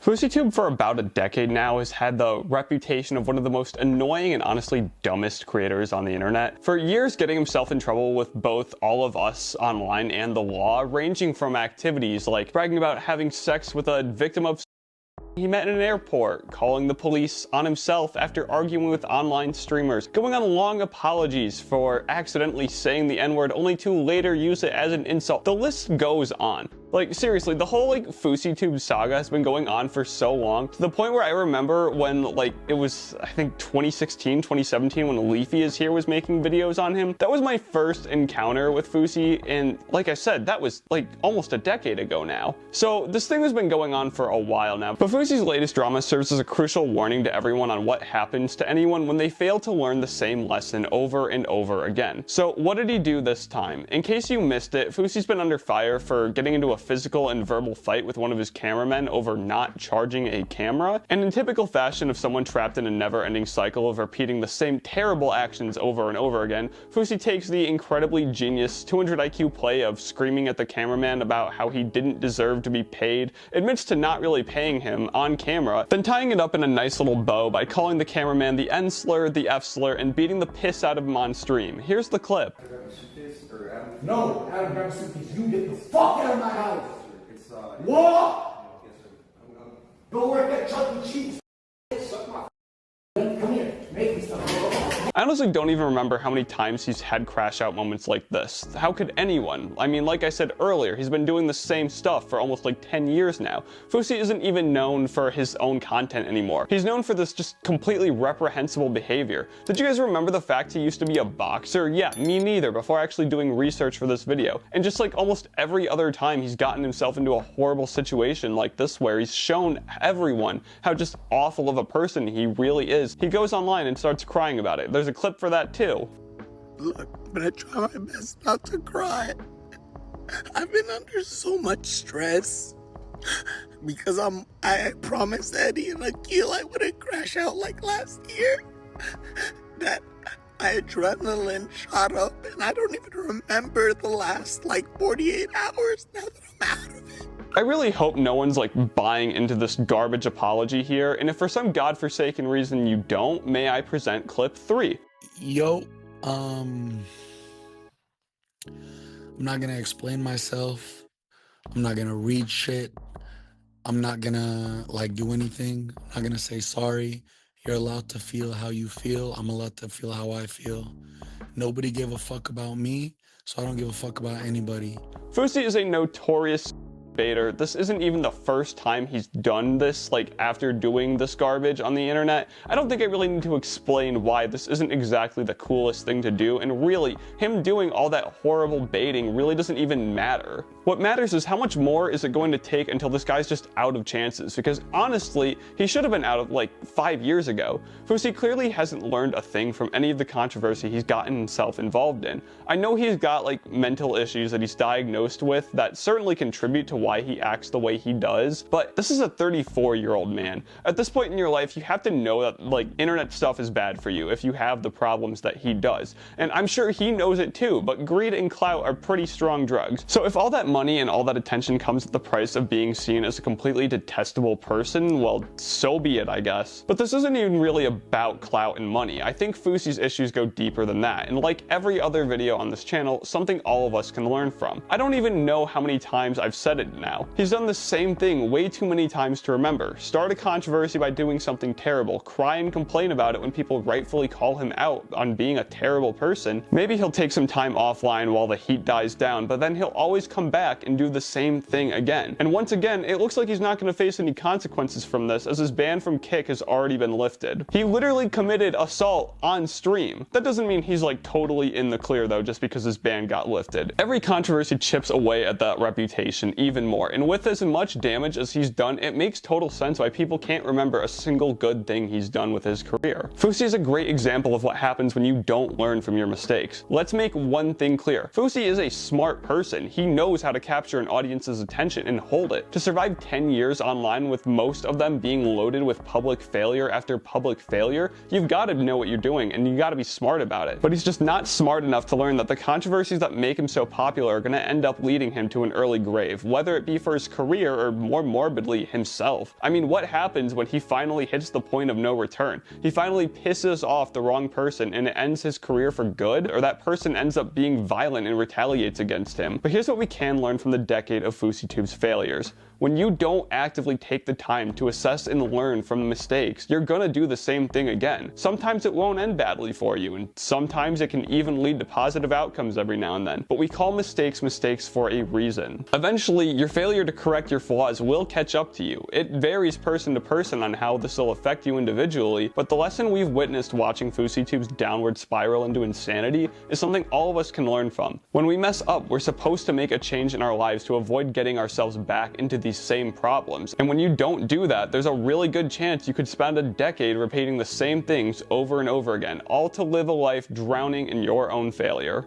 Fouseytube for about a decade now has had the reputation of one of the most annoying and honestly dumbest creators on the internet. For years getting himself in trouble with both all of us online and the law, ranging from activities like bragging about having sex with a victim of he met in an airport, calling the police on himself after arguing with online streamers, going on long apologies for accidentally saying the N-word only to later use it as an insult. The list goes on. Like, seriously, the whole, Fouseytube saga has been going on for so long, to the point where I remember when, it was, I think, 2016, 2017, when Leafy is Here was making videos on him. That was my first encounter with Fousey, and like I said, that was, almost a decade ago now. So, this thing has been going on for a while now, but Fousey's latest drama serves as a crucial warning to everyone on what happens to anyone when they fail to learn the same lesson over and over again. So, what did he do this time? In case you missed it, Fousey's been under fire for getting into a physical and verbal fight with one of his cameramen over not charging a camera, and in typical fashion of someone trapped in a never-ending cycle of repeating the same terrible actions over and over again, Fousey takes the incredibly genius 200 IQ play of screaming at the cameraman about how he didn't deserve to be paid, admits to not really paying him on camera, then tying it up in a nice little bow by calling the cameraman the N slur, the F slur, and beating the piss out of him on stream. Here's the clip. No, Adam, grab a suitcase. You get the fuck out of my house. What? Go work at Chuck E. Cheese. Suck my. Come here. Make me stuff. I honestly don't even remember how many times he's had Crashout moments like this. How could anyone? I mean, like I said earlier, he's been doing the same stuff for almost 10 years now. Fousey isn't even known for his own content anymore. He's known for this just completely reprehensible behavior. Did you guys remember the fact he used to be a boxer? Yeah, me neither, before actually doing research for this video. And just almost every other time he's gotten himself into a horrible situation like this where he's shown everyone how just awful of a person he really is, he goes online and starts crying about it. There's a clip for that too. Look, I'm gonna try my best not to cry. I've been under so much stress because I promised Eddie and Akil I wouldn't crash out like last year. That my adrenaline shot up and I don't even remember the last 48 hours now that I'm out of it. I really hope no one's buying into this garbage apology here, and if for some godforsaken reason you don't, may I present clip 3. Yo, I'm not gonna explain myself. I'm not gonna read shit. I'm not gonna do anything. I'm not gonna say sorry. You're allowed to feel how you feel. I'm allowed to feel how I feel. Nobody gave a fuck about me, so I don't give a fuck about anybody. Fousey is a notorious baiter. This isn't even the first time he's done this, after doing this garbage on the internet. I don't think I really need to explain why this isn't exactly the coolest thing to do, and really, him doing all that horrible baiting really doesn't even matter. What matters is how much more is it going to take until this guy's just out of chances, because honestly, he should have been out of 5 years ago. Fousey clearly hasn't learned a thing from any of the controversy he's gotten himself involved in. I know he's got mental issues that he's diagnosed with that certainly contribute to why he acts the way he does, but this is a 34-year-old man. At this point in your life, you have to know that internet stuff is bad for you if you have the problems that he does. And I'm sure he knows it too, but greed and clout are pretty strong drugs. So if all that money and all that attention comes at the price of being seen as a completely detestable person, well, so be it, I guess. But this isn't even really about clout and money. I think Fousey's issues go deeper than that, and like every other video on this channel, something all of us can learn from. I don't even know how many times I've said it now. He's done the same thing way too many times to remember. Start a controversy by doing something terrible, cry and complain about it when people rightfully call him out on being a terrible person. Maybe he'll take some time offline while the heat dies down, but then he'll always come back and do the same thing again. And once again, it looks like he's not going to face any consequences from this, as his ban from Kick has already been lifted. He literally committed assault on stream. That doesn't mean he's totally in the clear though, just because his ban got lifted. Every controversy chips away at that reputation even more, and with as much damage as he's done, it makes total sense why people can't remember a single good thing he's done with his career. Fousey is a great example of what happens when you don't learn from your mistakes. Let's make one thing clear. Fousey is a smart person. He knows how to capture an audience's attention and hold it. To survive 10 years online with most of them being loaded with public failure after public failure, you've got to know what you're doing and you got to be smart about it. But he's just not smart enough to learn that the controversies that make him so popular are going to end up leading him to an early grave, whether it be for his career or more morbidly, himself. I mean, what happens when he finally hits the point of no return? He finally pisses off the wrong person and it ends his career for good, or that person ends up being violent and retaliates against him. But here's what we can learn from the decade of Fouseytube's failures. When you don't actively take the time to assess and learn from the mistakes, you're gonna do the same thing again. Sometimes it won't end badly for you, and sometimes it can even lead to positive outcomes every now and then. But we call mistakes mistakes for a reason. Eventually, your failure to correct your flaws will catch up to you. It varies person to person on how this will affect you individually, but the lesson we've witnessed watching Fouseytube's downward spiral into insanity is something all of us can learn from. When we mess up, we're supposed to make a change in our lives to avoid getting ourselves back into these same problems. And when you don't do that, there's a really good chance you could spend a decade repeating the same things over and over again, all to live a life drowning in your own failure.